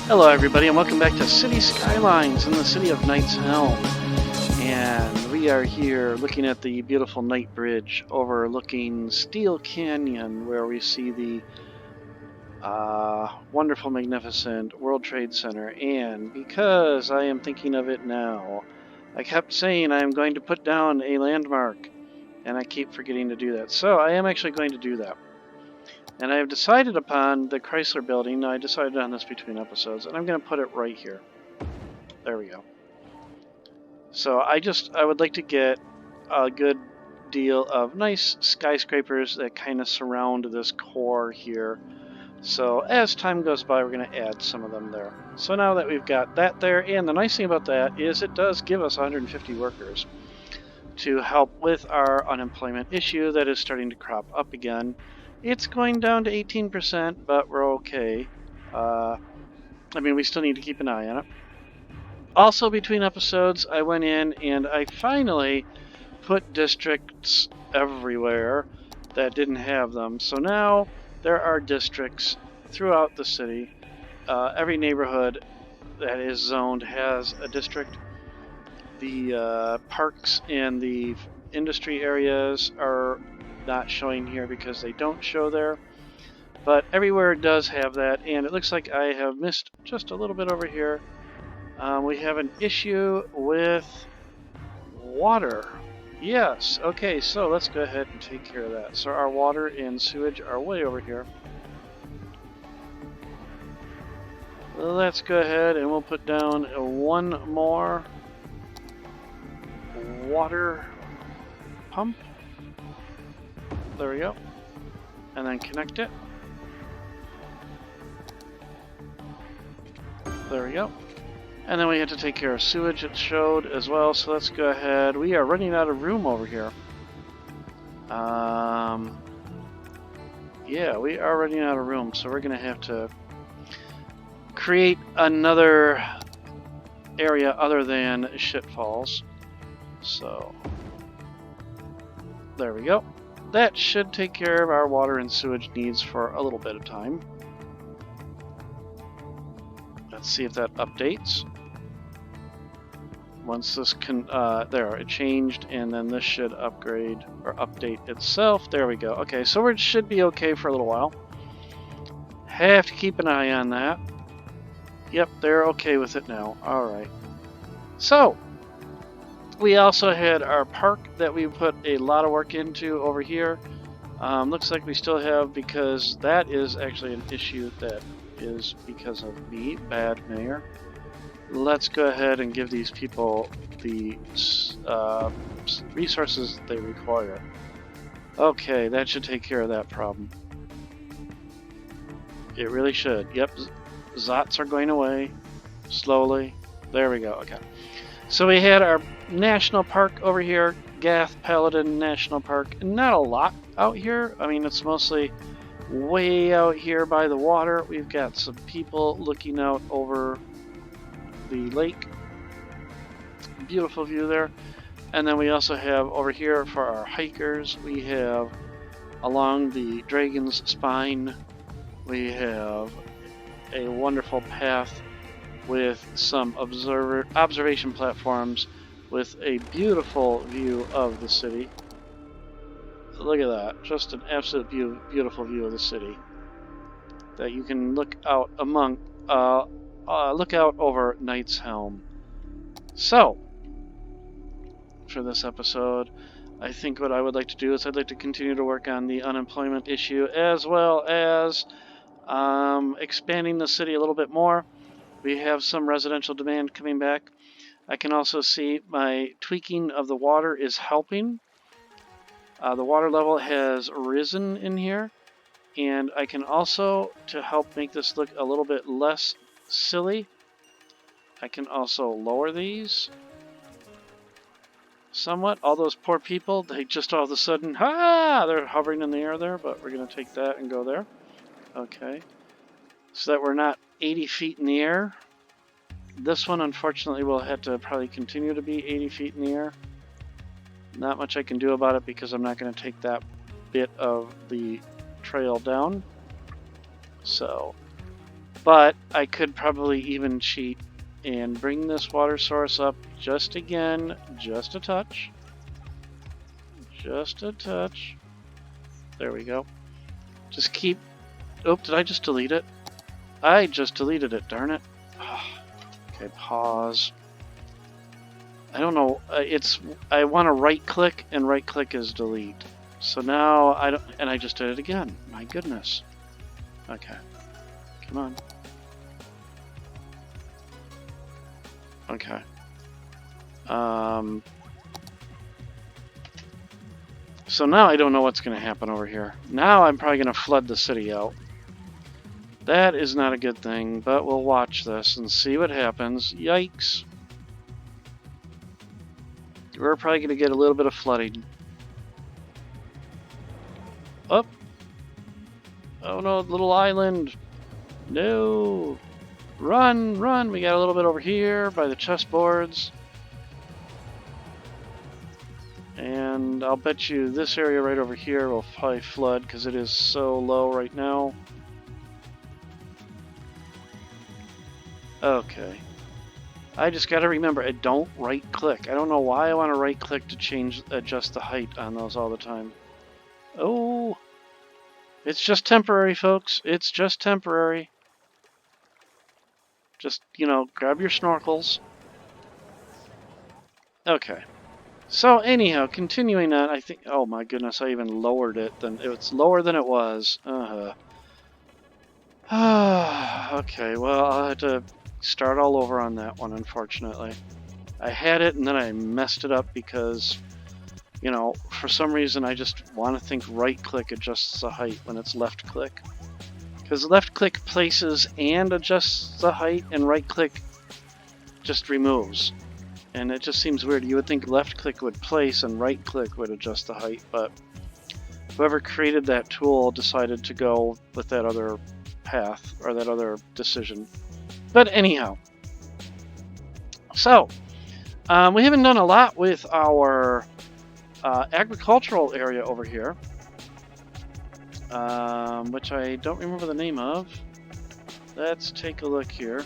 Hello everybody and welcome back to City Skylines in the city of Helm. And we are here looking at the beautiful night bridge overlooking Steel Canyon, where we see the wonderful, magnificent World Trade Center. And because I am thinking of it now, I kept saying I am going to put down a landmark, and I keep forgetting to do that. So I am actually going to do that. And I have decided upon the Chrysler Building. Now, I decided on this between episodes, and I'm going to put it right here. There we go. So I would like to get a good deal of nice skyscrapers that kind of surround this core here. So as time goes by, we're going to add some of them there. So now that we've got that there, and the nice thing about that is it does give us 150 workers to help with our unemployment issue that is starting to crop up again. It's going down to 18%, but we're okay. We still need to keep an eye on it. Also, between episodes, I went in and I finally put districts everywhere that didn't have them. So now there are districts throughout the city. Every neighborhood that is zoned has a district. The parks and the industry areas are not showing here because they don't show there. But everywhere does have that, and it looks like I have missed just a little bit over here. We have an issue with water. Yes, okay, so let's go ahead and take care of that. So our water and sewage are way over here. Let's go ahead and we'll put down one more water pump. There we go. And then connect it. There we go. And then we had to take care of sewage, it showed as well, so let's go ahead. We are running out of room over here. Yeah, we are running out of room, so we're going to have to create another area other than shitfalls. So, there we go. That should take care of our water and sewage needs for a little bit of time. Let's see if that updates. Once this there, it changed, and then this should upgrade or update itself. There we go. Okay, so it should be okay for a little while. Have to keep an eye on that. Yep, they're okay with it now. Alright. So, we also had our park that we put a lot of work into over here. Looks like we still have, because that is actually an issue that is because of me, bad mayor. Let's go ahead and give these people the resources they require. Okay, that should take care of that problem. It really should. Yep, Zots are going away slowly. There we go. Okay. So we had our national park over here, Gath Paladin National Park. Not a lot out here. I mean, it's mostly way out here by the water. We've got some people looking out over the lake. Beautiful view there. And then we also have over here for our hikers, we have along the Dragon's Spine, we have a wonderful path with some observation platforms with a beautiful view of the city. Look at that. Just an absolute beautiful view of the city that you can look out among look out over Knight's Helm. So, for this episode, I think what I would like to do is I'd like to continue to work on the unemployment issue as well as expanding the city a little bit more. We have some residential demand coming back. I can also see my tweaking of the water is helping. The water level has risen in here, and I can also, to help make this look a little bit less silly, I can also lower these somewhat. All those poor people, they just all of a sudden, they're hovering in the air there, but we're going to take that and go there. Okay. So that we're not 80 feet in the air. This one, unfortunately, will have to probably continue to be 80 feet in the air. Not much I can do about it because I'm not going to take that bit of the trail down. So But I could probably even cheat and bring this water source up just again, just a touch. Just a touch. There we go. Just keep... Oh, did I just delete it? I just deleted it, darn it. Okay, pause. I don't know. I want to right click, and right click is delete. So now I don't, and I just did it again. My goodness. Okay. Come on. Okay. So now I don't know what's going to happen over here. Now I'm probably going to flood the city out. That is not a good thing, but we'll watch this and see what happens. Yikes. We're probably going to get a little bit of flooding. Up. Oh no, little island. No. Run, run. We got a little bit over here by the chessboards. And I'll bet you this area right over here will probably flood because it is so low right now. Okay. I just got to remember, I don't right click. I don't know why I want to right click to adjust the height on those all the time. Oh, it's just temporary, folks. It's just temporary. Just, grab your snorkels. Okay. So anyhow, continuing on, I think, oh my goodness, I even lowered it. It's lower than it was. Okay, well, I'll have to start all over on that one, unfortunately. I had it and then I messed it up because, for some reason I just want to think right click adjusts the height when it's left click. Because left click places and adjusts the height and right click just removes. And it just seems weird. You would think left click would place and right click would adjust the height, but whoever created that tool decided to go with that other path or that other decision. But anyhow, so we haven't done a lot with our agricultural area over here, which I don't remember the name of. Let's take a look here.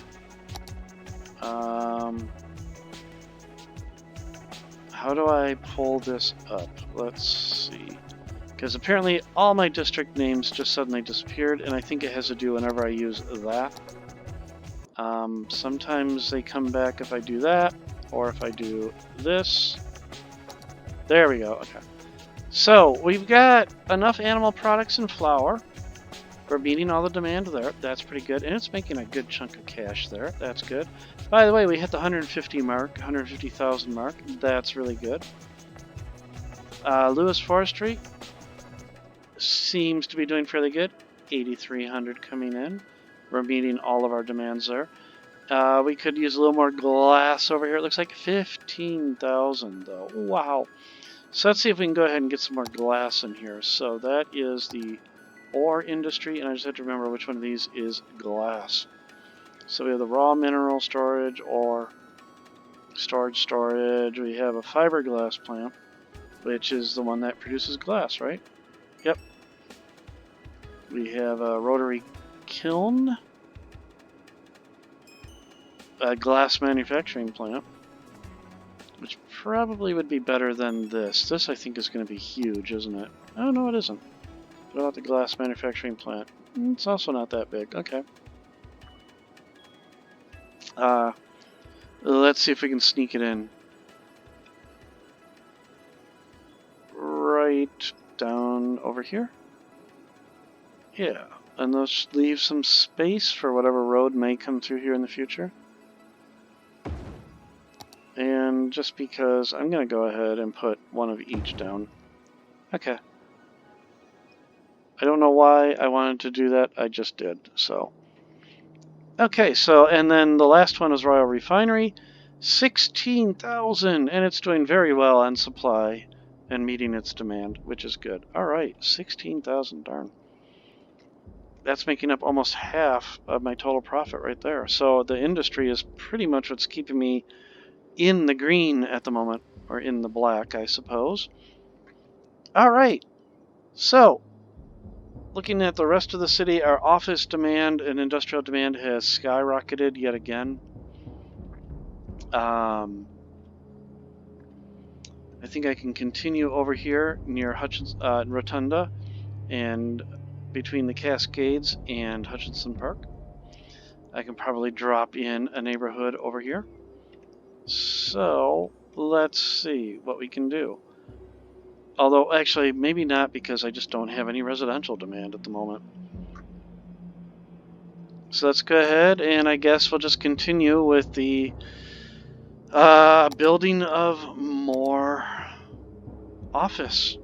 How do I pull this up? Let's see. Because apparently all my district names just suddenly disappeared, and I think it has to do whenever I use that. Sometimes they come back if I do that, or if I do this. There we go, okay. So, we've got enough animal products and flour. We're meeting all the demand there. That's pretty good, and it's making a good chunk of cash there. That's good. By the way, we hit the 150,000 mark. That's really good. Lewis Forestry seems to be doing fairly good. 8,300 coming in. We're meeting all of our demands there. We could use a little more glass over here. It looks like 15,000 though. Wow. So let's see if we can go ahead and get some more glass in here. So that is the ore industry, and I just have to remember which one of these is glass. So we have the raw mineral storage or storage. We have a fiberglass plant, which is the one that produces glass, right? Yep. We have a rotary kiln, a glass manufacturing plant, which probably would be better than this. This, I think, is going to be huge, isn't it? Oh, no, it isn't. What about the glass manufacturing plant? It's also not that big. Okay. Let's see if we can sneak it in. Right down over here. Yeah, and let's leave some space for whatever road may come through here in the future. And just because, I'm going to go ahead and put one of each down. Okay. I don't know why I wanted to do that, I just did, so. Okay, so, and then the last one is Royal Refinery. 16,000, and it's doing very well on supply and meeting its demand, which is good. Alright, 16,000, darn. That's making up almost half of my total profit right there. So the industry is pretty much what's keeping me in the green at the moment, or in the black, I suppose. Alright, so looking at the rest of the city, our office demand and industrial demand has skyrocketed yet again. I think I can continue over here near Rotunda and between the Cascades and Hutchinson Park. I can probably drop in a neighborhood over here. So let's see what we can do. Although, actually, maybe not, because I just don't have any residential demand at the moment. So let's go ahead, and I guess we'll just continue with the building of more office.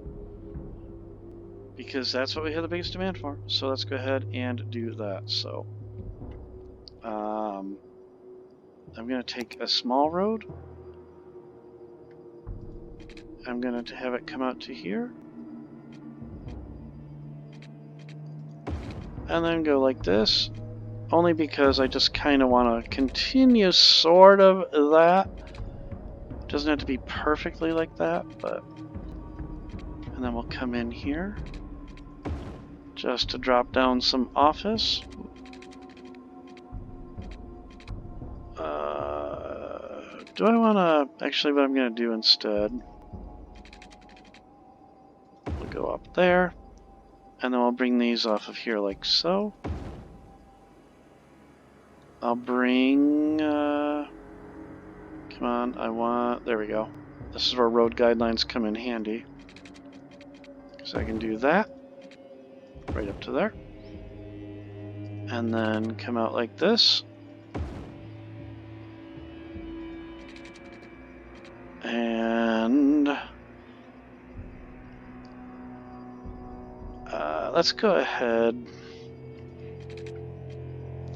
Because that's what we have the biggest demand for. So let's go ahead and do that. So I'm going to take a small road. I'm going to have it come out to here. And then go like this. Only because I just kind of want to continue sort of that. It doesn't have to be perfectly like that, but... And then we'll come in here. Just to drop down some office. Do I want to... Actually, what I'm going to do instead... We'll go up there. And then we'll bring these off of here like so. I'll bring... come on, I want... There we go. This is where road guidelines come in handy. So I can do that. Right up to there. And then come out like this. And... let's go ahead.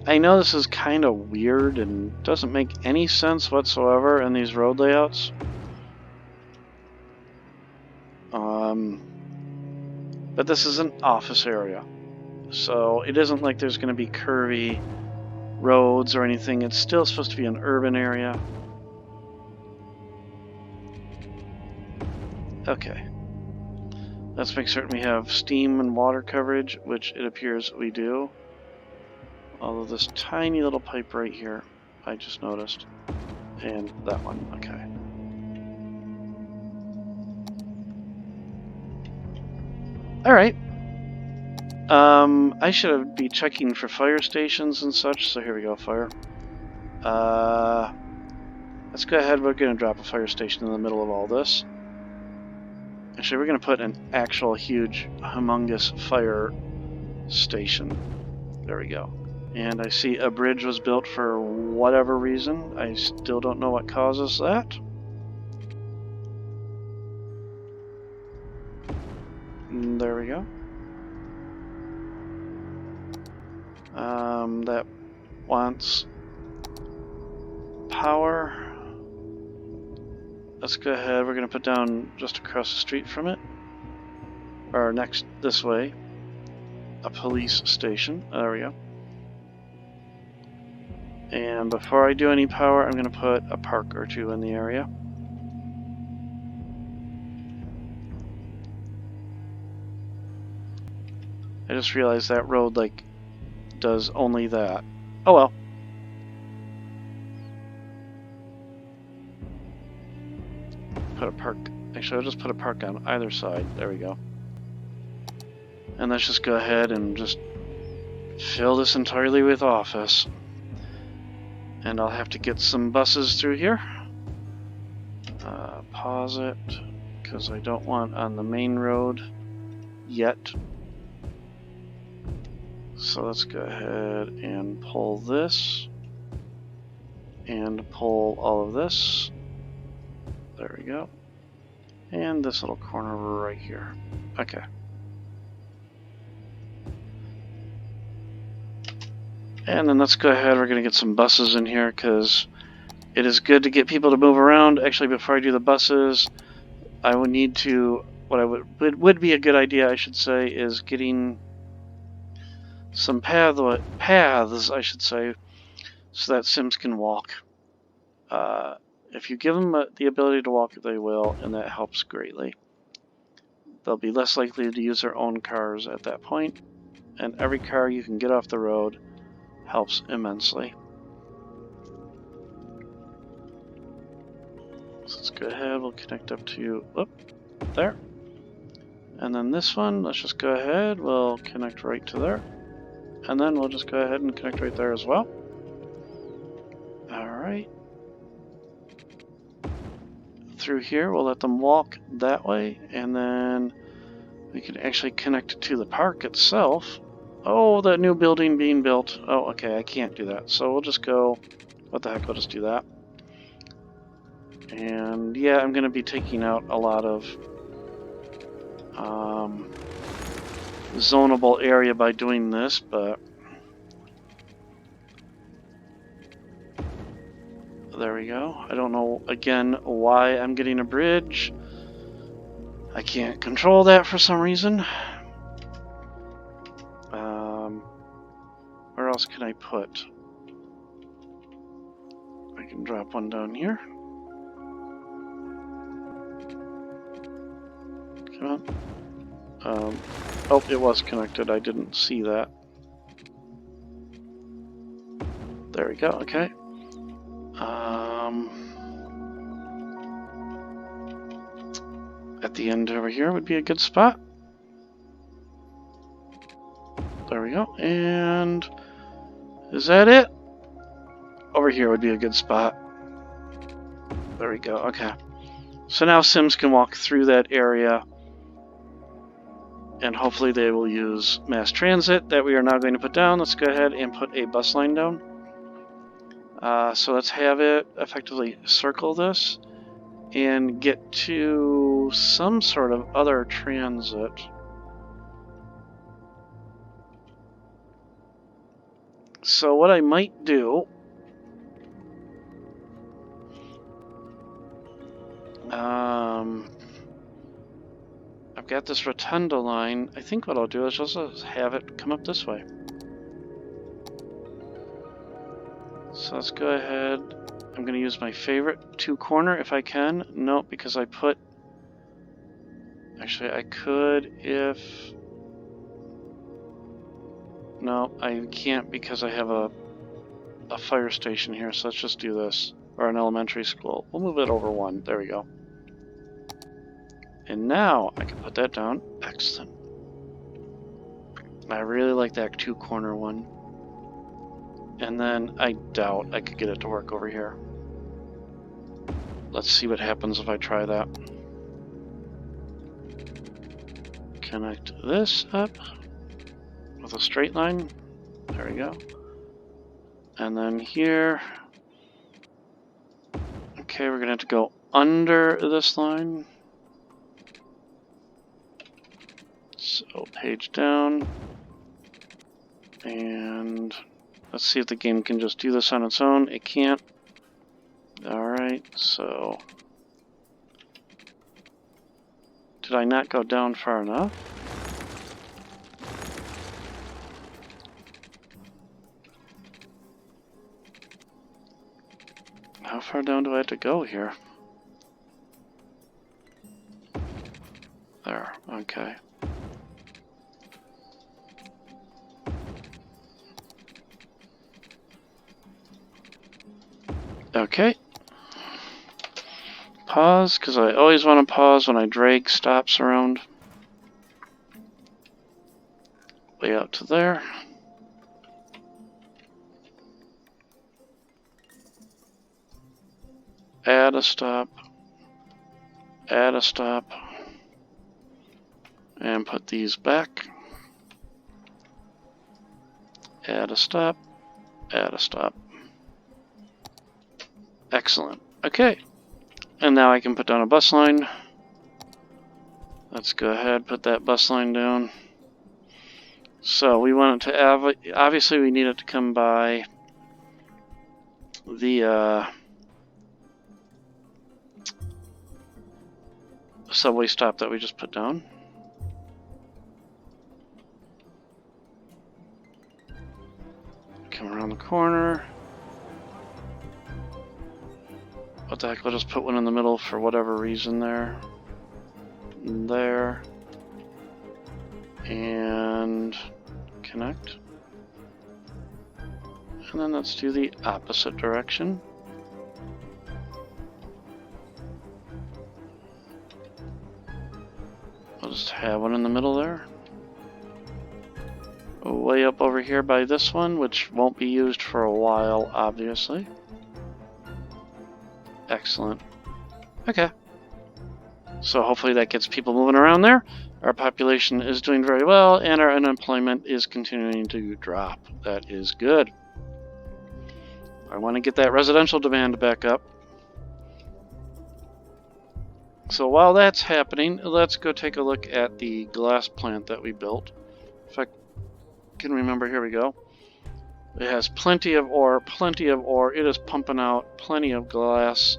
I know this is kind of weird and doesn't make any sense whatsoever in these road layouts. But this is an office area. So it isn't like there's going to be curvy roads or anything. It's still supposed to be an urban area. Okay. Let's make certain we have steam and water coverage, which it appears we do. Although this tiny little pipe right here, I just noticed. And that one, okay. Alright. I should be checking for fire stations and such, so here we go, fire. Let's go ahead, we're going to drop a fire station in the middle of all this. Actually, we're going to put an actual huge, humongous fire station. There we go. And I see a bridge was built for whatever reason. I still don't know what causes that. And there we go. That wants power. Let's go ahead. We're going to put down just across the street from it, or next this way, a police station. There we go. And before I do any power, I'm going to put a park or two in the area. I just realized that road, like, does only that. Oh well. Put a park. Actually, I'll just put a park on either side. There we go. And let's just go ahead and just fill this entirely with office. And I'll have to get some buses through here. Pause it, because I don't want on the main road yet. So let's go ahead and pull this. And pull all of this. There we go. And this little corner right here. Okay. And then let's go ahead, we're going to get some buses in here because it is good to get people to move around. Actually, before I do the buses, I would need to, what I would be a good idea, I should say, is getting some paths, I should say, so that Sims can walk. If you give them the ability to walk, they will, and that helps greatly. They'll be less likely to use their own cars at that point. and every car you can get off the road helps immensely. So let's go ahead, we'll connect up to, there. And then this one, let's just go ahead, we'll connect right to there. And then we'll just go ahead and connect right there as well. Alright. Through here, we'll let them walk that way, and then we can actually connect to the park itself. Oh, that new building being built. Oh, okay, I can't do that. So we'll just go, what the heck, we'll just do that. And yeah, I'm going to be taking out a lot of zonable area by doing this, but there we go. I don't know, again, why I'm getting a bridge. I can't control that for some reason. Where else can I put? I can drop one down here. Come on. Oh, it was connected. I didn't see that. There we go. Okay. At the end over here would be a good spot. There we go. And is that it? Over here would be a good spot. There we go. Okay. So now Sims can walk through that area, and hopefully they will use mass transit that we are now going to put down. Let's go ahead and put a bus line down. So let's have it effectively circle this and get to some sort of other transit. So what I might do, I've got this rotunda line. I think what I'll do is just have it come up this way. So let's go ahead. I'm going to use my favorite two-corner if I can. No, because I put... Actually, I could if... No, I can't because I have a fire station here, so let's just do this. Or an elementary school. We'll move it over one. There we go. And now I can put that down. Excellent. I really like that two-corner one. And then I doubt I could get it to work over here. Let's see what happens if I try that. Connect this up with a straight line. There we go. And then here. Okay, we're going to have to go under this line. So page down. And let's see if the game can just do this on its own. It can't. Alright, so... Did I not go down far enough? How far down do I have to go here? There, okay. Okay. Pause, because I always want to pause when I drag stops around. Way out to there. Add a stop. Add a stop. And put these back. Add a stop. Add a stop. Excellent. Okay. And now I can put down a bus line. Let's go ahead, put that bus line down. So we want it to, obviously we need it to come by the subway stop that we just put down. Come around the corner. What the heck, we'll just put one in the middle for whatever reason there. And there. And connect. And then let's do the opposite direction. We'll just have one in the middle there. Way up over here by this one, which won't be used for a while, obviously. Excellent. Okay. So hopefully that gets people moving around there. Our population is doing very well, and our unemployment is continuing to drop. That is good. I want to get that residential demand back up. So while that's happening, let's go take a look at the glass plant that we built. If I can remember, here we go. It has plenty of ore, plenty of ore. It is pumping out plenty of glass.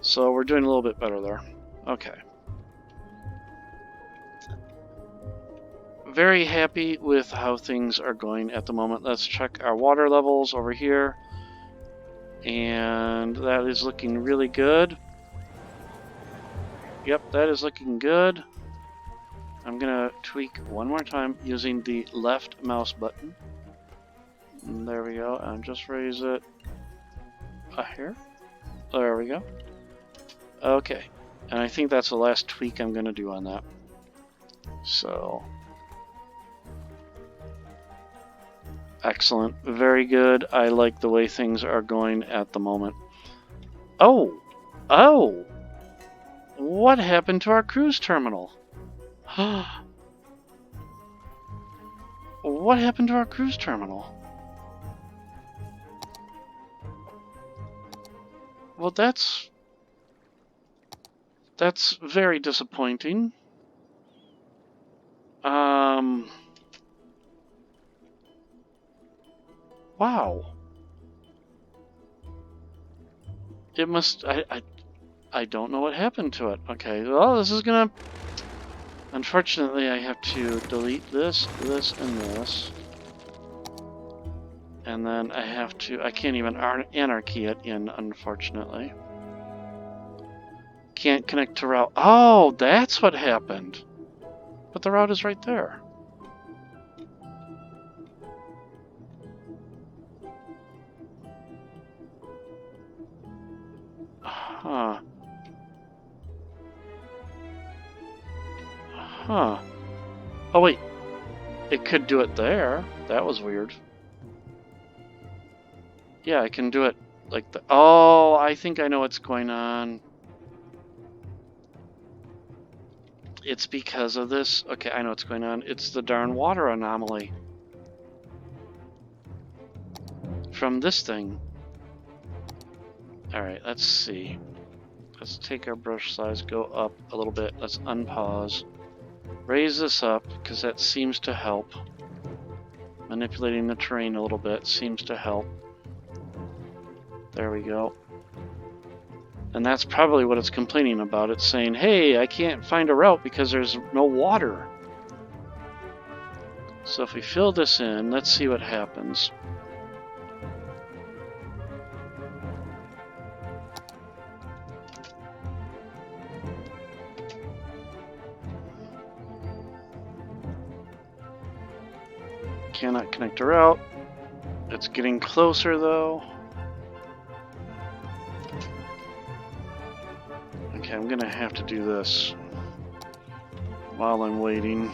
So we're doing a little bit better there. Okay. Very happy with how things are going at the moment. Let's check our water levels over here. And that is looking really good. Yep, that is looking good. I'm gonna tweak one more time using the left mouse button. And there we go, and just raise it here. There we go. Okay, and I think that's the last tweak I'm gonna do on that. So, excellent, very good. I like the way things are going at the moment. Oh! What happened to our cruise terminal? What happened to our cruise terminal? Well, that's very disappointing. Wow. It must... I don't know what happened to it. Okay, well, this is gonna... Unfortunately, I have to delete this, this, and this. And then I have to... I can't even anarchy it in, unfortunately. Can't connect to route. Oh, that's what happened. But the route is right there. Huh. Huh. Oh, wait. It could do it there. That was weird. Yeah, I can do it like the... Oh, I think I know what's going on. It's because of this. Okay, I know what's going on. It's the darn water anomaly. From this thing. Alright, let's see. Let's take our brush size, go up a little bit. Let's unpause. Raise this up, because that seems to help. Manipulating the terrain a little bit seems to help. There we go. And that's probably what it's complaining about. It's saying, hey, I can't find a route because there's no water. So if we fill this in, let's see what happens. Cannot connect a route. It's getting closer though. Okay, I'm gonna have to do this while I'm waiting.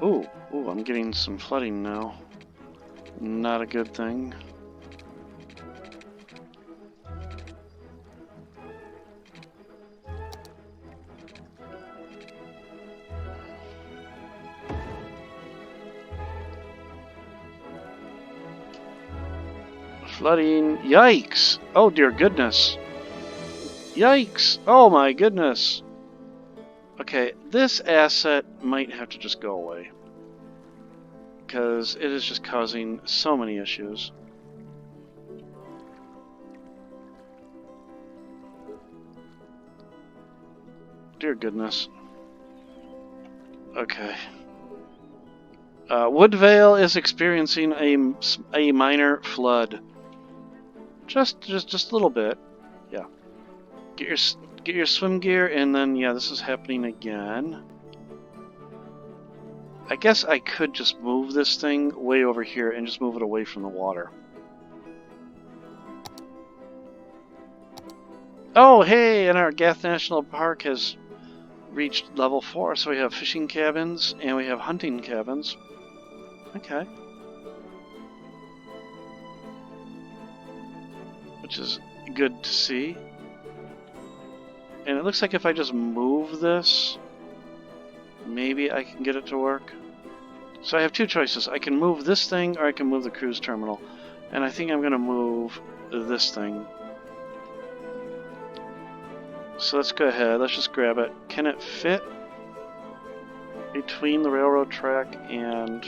Ooh, I'm getting some flooding now. Not a good thing. Flooding. Yikes! Oh dear goodness. Yikes! Oh my goodness. Okay, this asset might have to just go away. Because it is just causing so many issues. Dear goodness. Okay. Woodvale is experiencing a minor flood. Just a little bit. Yeah. Get your swim gear, and then yeah, this is happening again. I guess I could just move this thing way over here and just move it away from the water. Oh, hey! And our Gath National Park has reached level 4, so we have fishing cabins and we have hunting cabins. Okay. Which is good to see. And it looks like if I just move this, maybe I can get it to work. So I have two choices. I can move this thing or I can move the cruise terminal. And I think I'm going to move this thing. So let's go ahead. Let's just grab it. Can it fit between the railroad track and...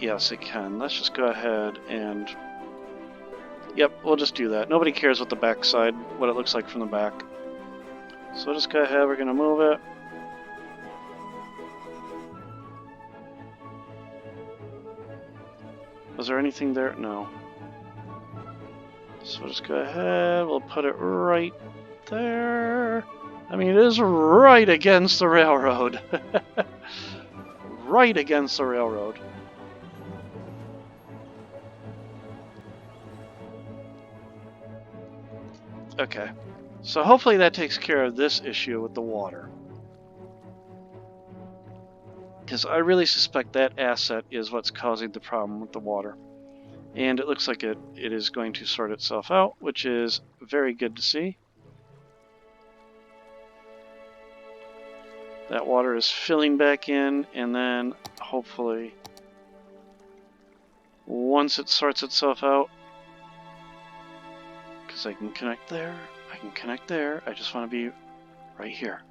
Yes, it can. Let's just go ahead and... Yep, we'll just do that. Nobody cares what the back side, what it looks like from the back. So we'll just go ahead. We're going to move it. Was there anything there? No. So we'll just go ahead. We'll put it right there. I mean, it is right against the railroad. Right against the railroad. Okay. So hopefully that takes care of this issue with the water. Because I really suspect that asset is what's causing the problem with the water. And it looks like it is going to sort itself out, which is very good to see. That water is filling back in, and then hopefully once it sorts itself out, because I can connect there, I can connect there, I just want to be right here.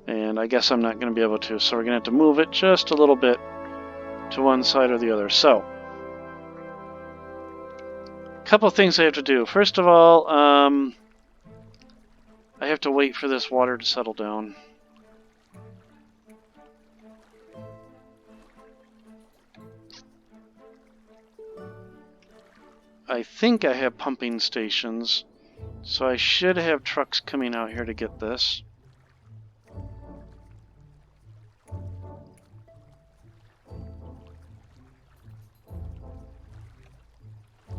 And I guess I'm not going to be able to, so we're going to have to move it just a little bit to one side or the other. So, a couple of things I have to do. First of all, I have to wait for this water to settle down. I think I have pumping stations, so I should have trucks coming out here to get this.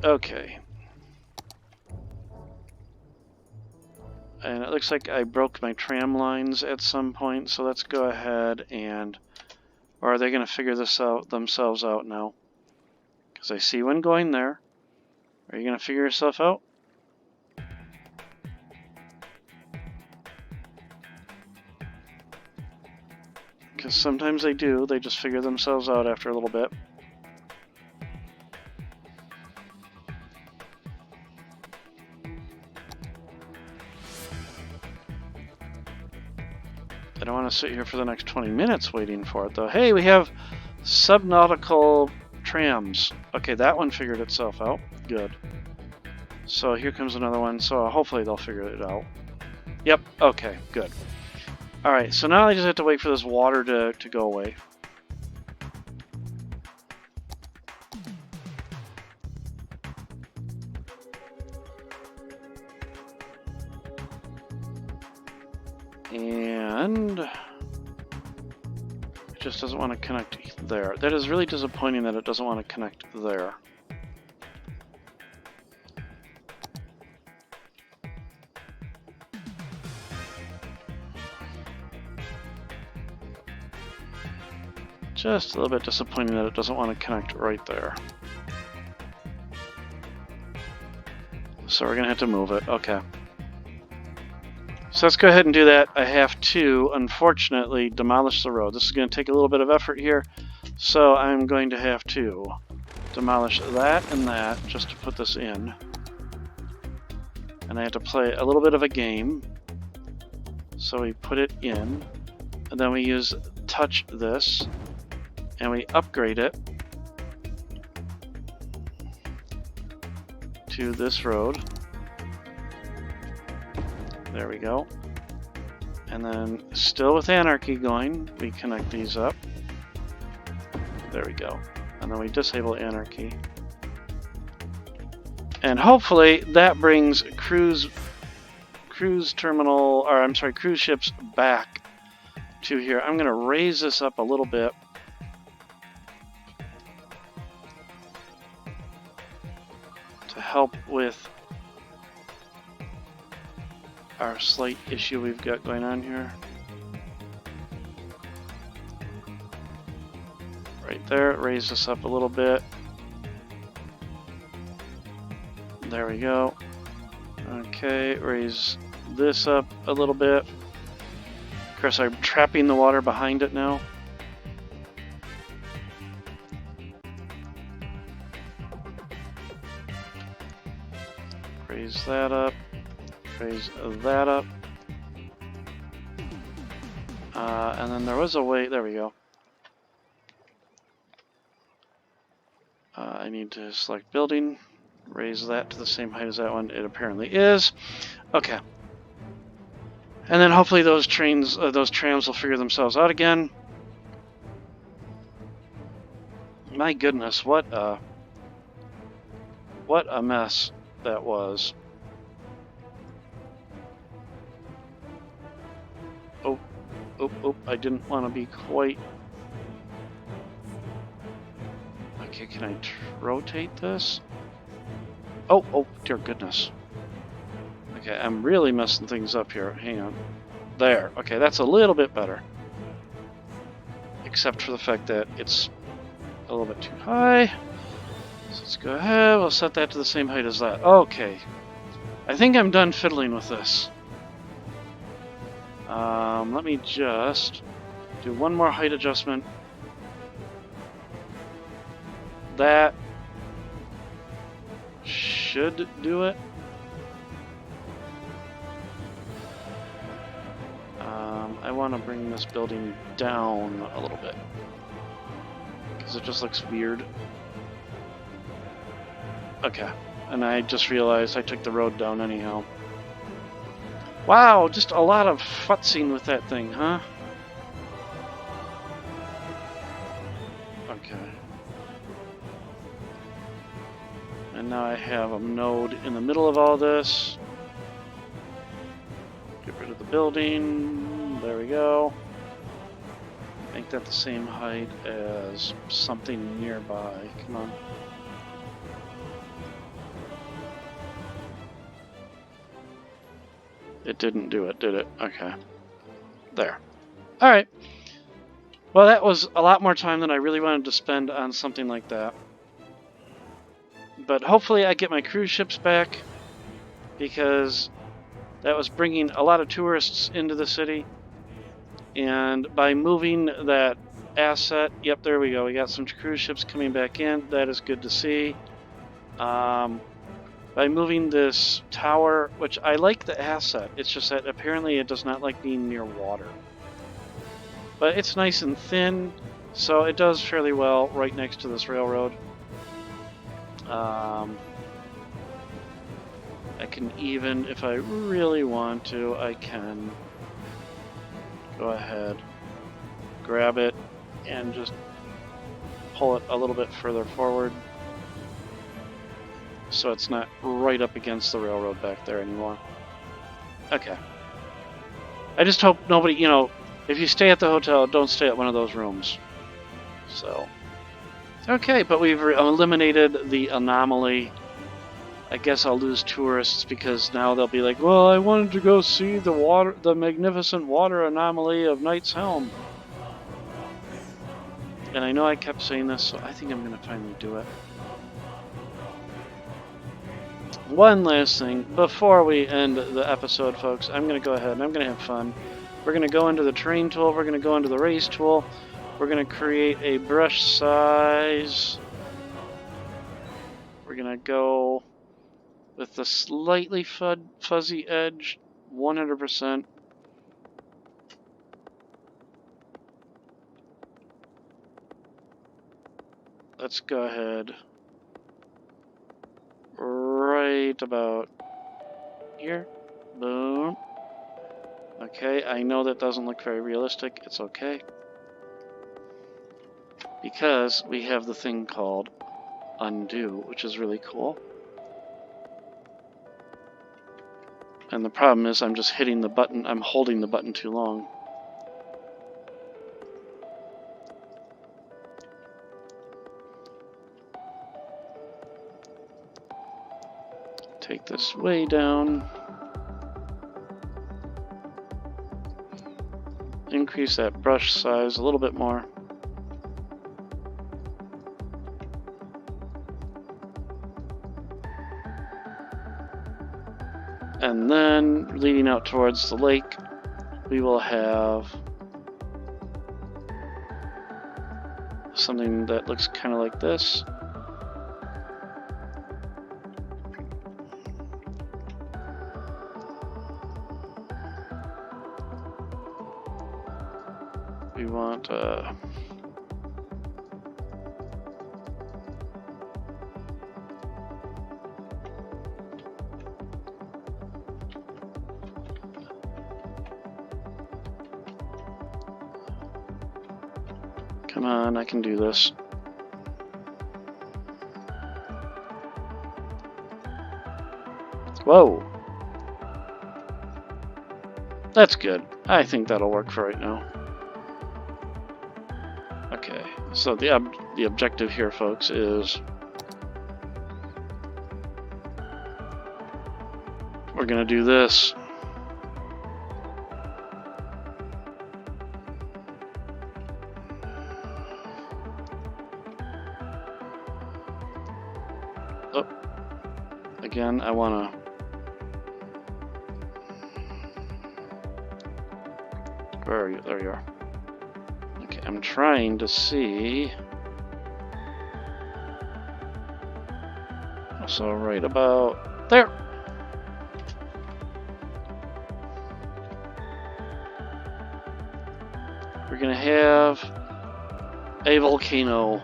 Okay. And it looks like I broke my tram lines at some point, so let's go ahead and... Or are they going to figure this out themselves out now? Because I see one going there. Are you going to figure yourself out? Because sometimes they do. They just figure themselves out after a little bit. I don't want to sit here for the next 20 minutes waiting for it, though. Hey, we have subnautical trams. Okay, that one figured itself out. Good. So here comes another one, so hopefully they'll figure it out. Yep, okay, good. Alright, so now I just have to wait for this water to go away. And it just doesn't want to connect there. That is really disappointing that it doesn't want to connect there. Just a little bit disappointing that it doesn't want to connect right there. So we're going to have to move it. Okay. So let's go ahead and do that. I have to, unfortunately, demolish the road. This is going to take a little bit of effort here, so I'm going to have to demolish that and that just to put this in. And I have to play a little bit of a game. So we put it in, and then we use touch this, and we upgrade it to this road. There we go. And then, still with anarchy going, we connect these up. There we go. And then we disable anarchy. And hopefully that brings cruise terminal, or I'm sorry, cruise ships back to here. I'm going to raise this up a little bit. To help with our slight issue we've got going on here. Right there, raise this up a little bit. There we go. Okay, raise this up a little bit. Of course, I'm trapping the water behind it now. Raise that up. Raise that up. And then there was a way, there we go. I need to select building, raise that to the same height as that one. It apparently is. Okay. And then hopefully those trams will figure themselves out again. My goodness, what a mess that was. Oh, I didn't want to be quite... Okay, can I rotate this? Oh, dear goodness. Okay, I'm really messing things up here. Hang on. There. Okay, that's a little bit better. Except for the fact that it's a little bit too high. So let's go ahead. We'll set that to the same height as that. Okay. I think I'm done fiddling with this. Let me just do one more height adjustment. That should do it. I want to bring this building down a little bit because it just looks weird. Okay, and I just realized I took the road down anyhow. Wow, just a lot of futzing with that thing, huh? Okay. And now I have a node in the middle of all this. Get rid of the building. There we go. Make that the same height as something nearby. Come on. It didn't do it, did it? Okay. There. Alright. Well, that was a lot more time than I really wanted to spend on something like that. But hopefully I get my cruise ships back, because that was bringing a lot of tourists into the city. And by moving that asset, yep, there we go. We got some cruise ships coming back in. That is good to see. By moving this tower, which I like the asset, it's just that apparently it does not like being near water. But it's nice and thin, so it does fairly well right next to this railroad. I can even, if I really want to, I can go ahead, grab it, and just pull it a little bit further forward, so it's not right up against the railroad back there anymore. Okay. I just hope nobody, you know, if you stay at the hotel, don't stay at one of those rooms. So, okay, but we've eliminated the anomaly. I guess I'll lose tourists because now they'll be like, well, I wanted to go see the magnificent water anomaly of Knight's Helm. And I know I kept saying this, so I think I'm going to finally do it. One last thing before we end the episode, folks. I'm going to go ahead and I'm going to have fun. We're going to go into the terrain tool. We're going to go into the race tool. We're going to create a brush size. We're going to go with the slightly fuzzy edge, 100%. Let's go ahead. Right about here. Boom. Okay, I know that doesn't look very realistic. It's okay. Because we have the thing called undo, which is really cool. And the problem is I'm just hitting the button. I'm holding the button too long. Take this way down. Increase that brush size a little bit more. And then, leading out towards the lake, we will have something that looks kind of like this. We want come on, I can do this. Whoa. That's good. I think that'll work for right now. Okay, so the objective here, folks, is we're gonna do this. Oh, again, I wanna. Where are you? There you are. Okay, I'm trying to see. So right about there. We're gonna have a volcano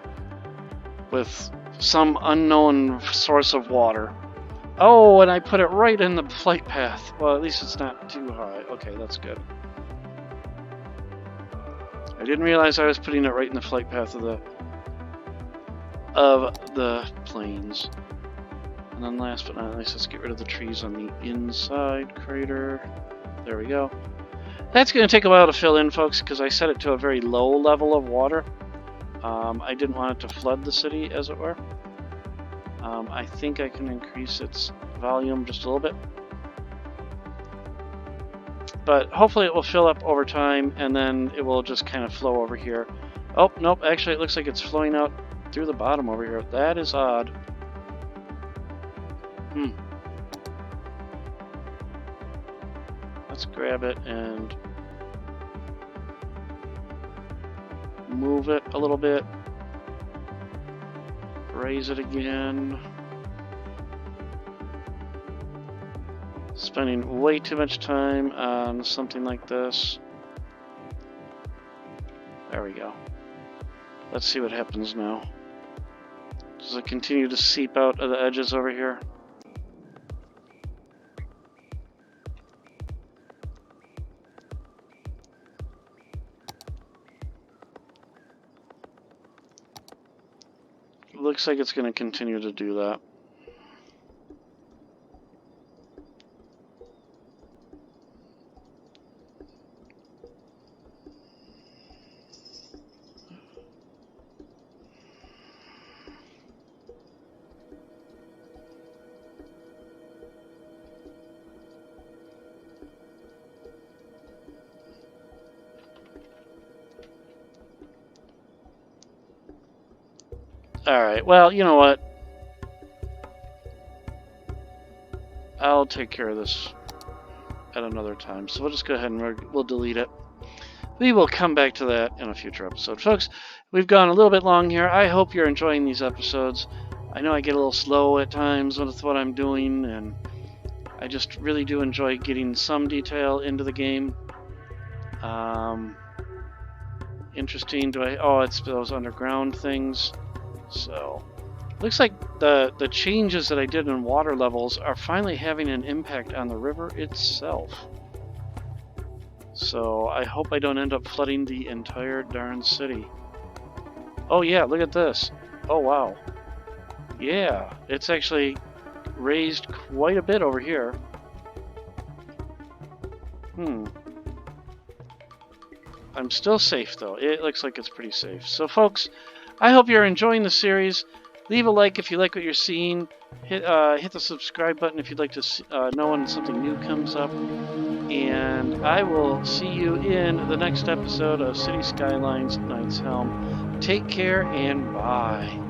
with some unknown source of water. Oh, and I put it right in the flight path. Well, at least it's not too high. Okay, that's good. I didn't realize I was putting it right in the flight path of the planes. And then last but not least, let's get rid of the trees on the inside crater. There we go. That's going to take a while to fill in, folks, because I set it to a very low level of water. I didn't want it to flood the city, as it were. I think I can increase its volume just a little bit. But hopefully it will fill up over time, and then it will just kind of flow over here. Oh, nope, actually it looks like it's flowing out through the bottom over here. That is odd. Let's grab it and move it a little bit. Raise it again. Spending way too much time on something like this. There we go. Let's see what happens now. Does it continue to seep out of the edges over here? Looks like it's going to continue to do that. Alright, well, you know what? I'll take care of this at another time. So we'll just go ahead and we'll delete it. We will come back to that in a future episode. Folks, we've gone a little bit long here. I hope you're enjoying these episodes. I know I get a little slow at times with what I'm doing, and I just really do enjoy getting some detail into the game. Interesting. Oh, it's those underground things. So, looks like the changes that I did in water levels are finally having an impact on the river itself. So I hope I don't end up flooding the entire darn city. Oh yeah, look at this. Oh wow. Yeah, it's actually raised quite a bit over here. I'm still safe though. It looks like it's pretty safe. So folks, I hope you're enjoying the series. Leave a like if you like what you're seeing. Hit the subscribe button if you'd like to know when something new comes up. And I will see you in the next episode of City Skylines Knight's Helm. Take care and bye.